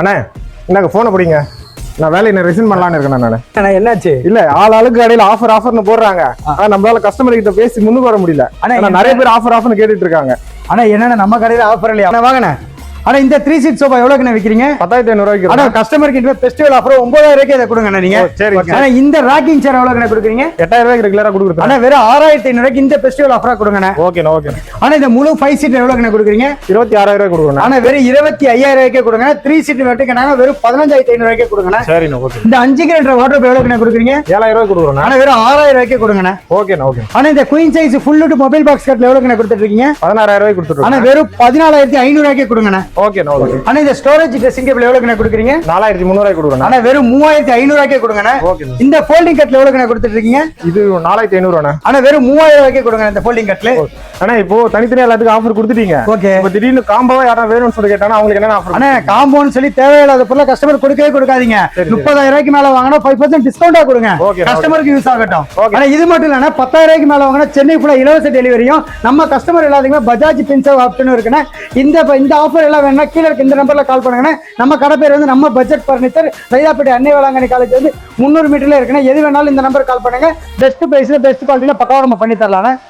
அண்ணே இந்தாங்க போனை பிடிங்க. நான் வேலையை ரிசைன் பண்ணலான்னு இருக்கேன் நான். என்னாச்சு? இல்ல ஆளுக்கு கடையில ஆஃபர்னு போடுறாங்க. ஆனா நம்மளால கஸ்டமர் கிட்ட பேசி முன்னுக்கு வர முடியல. ஆனா நிறைய பேர் ஆஃபர்னு கேட்டுட்டு இருக்காங்க. ஆனா என்னன்னா நம்ம கடையில ஆஃபர் இல்லையா? வாங்கண்ணே. ஆனா இந்த 3 சீட் சோஃபா எவ்வளவுக்கு விக்கிறீங்க? 10,500 ரூபாய்க்கு. ஆனா கஸ்டமருக்கு இந்த ஃபெஸ்டிவல் ஆஃபர் 9000 ரூபாய்க்கு இத கொடுங்க நீங்க. சரி. ஆனா இந்த ராக்கிங் சேர் எவ்வளவுக்கு கொடுக்குறீங்க? 8000 ரூபாய்க்கு ரெகுலரா கொடுக்குறேன். ஆனா வெறும் 6500 ரூபாய்க்கு இந்த ஃபெஸ்டிவல் ஆஃபரா கொடுங்கண்ணே. ஓகே. ஆனா இந்த முழு 5 சீட் எவ்வளவுக்கு கொடுக்குறீங்க? 26000 ரூபாய்க்கு கொடுக்குறேன். ஆனா வெறும் 25000 ரூபாய்க்கு கொடுங்க. 3 சீட் வெட்டுக்கனால வெறும் 15500 ரூபாய்க்கு கொடுங்கண்ணே. சரிண்ணே. ஓகே. இந்த 5 கிரேட் வார்ட்ரோப் எவ்வளவுக்கு கொடுக்குறீங்க? 7000 ரூபாய்க்கு கொடுக்குறேன். ஆனா வெறும் 6000 ரூபாய்க்கு கொடுங்கண்ணே. ஓகே. ஆனா இந்த queen size full to mobile box கட்ல எவ்வளவுக்கு கொடுத்துட்டு இருக்கீங்க? 16000 ரூபாய்க்கு கொடுத்துட்டு. ஆனா வெறும் 14500 ரூபாய்க்கு கொடுங்கண்ணே. ஓகே. ஆனா இந்த ஸ்டோரேஜ் ட்ரெஸ்ஸிங் டேபிள் எவ்வளவுக்கு கொடுக்குறீங்க? 4300 ரூபாய்க்கு கொடுக்குறேன். ஆனா வெறும் 3500 ரூபாய்க்கு கொடுங்கண்ணே. ஓகே. இந்த ஃபோல்டிங் கட்ல எவ்வளவுக்கு கொடுத்துட்டு இருக்கீங்க? இது 4500 ரூபாய். ஆனா வெறும் 3000 ரூபாய்க்கு கொடுங்க இந்த ஃபோல்டிங் கட்ல. ஆனா இப்போ தனித்தனியா எல்லாத்துக்கும் ஆஃபர் கொடுத்துட்டீங்க. ஓகே. இப்போ திடீர்னு காம்போவா யாரா வேணும்னு சொல்லி கேட்டானா அவங்களுக்கு என்ன ஆஃபர்? ஆனா காம்போன்னு சொல்லி தேவையில்லாத பொருளை கஸ்டமர் கொடுக்கவே கொடுக்காதீங்க. 30000 ரூபாய்க்கு மேல வாங்கினா 5% டிஸ்கவுண்டா கொடுங்க. கஸ்டமருக்கு யூஸ் ஆகட்டும். ஆனா இது மட்டும் இல்லனா 10000 ரூபாய்க்கு மேல வாங்கினா சென்னை ஃபுல்லா இலவச டெலிவரியும் நம்ம கஸ்டமர் எல்லாத்துக்குமே பஜாஜ் பின்சேவ் ஆப்ஷனும் இருக்குன்னா இந்த ஆஃபர் எல்லாம் வேணும்னா கீழ இருக்க இந்த நம்பர்ல கால் பண்ணுங்க. நம்ம கடை பேர் வந்து நம்ம பட்ஜெட் பர்னிச்சர், சைதாப்பேட்டை அன்னை வேளாங்கண்ணி காலேஜ் வந்து 300 மீட்டர்ல இருக்குன்னா எது வேணாலும் இந்த நம்பர் கால் பண்ணுங்க. பெஸ்ட் பிரைஸ்ல பெஸ்ட் குவாலிட்டில பக்காவா நம்ம பண்ணி தரலாம்.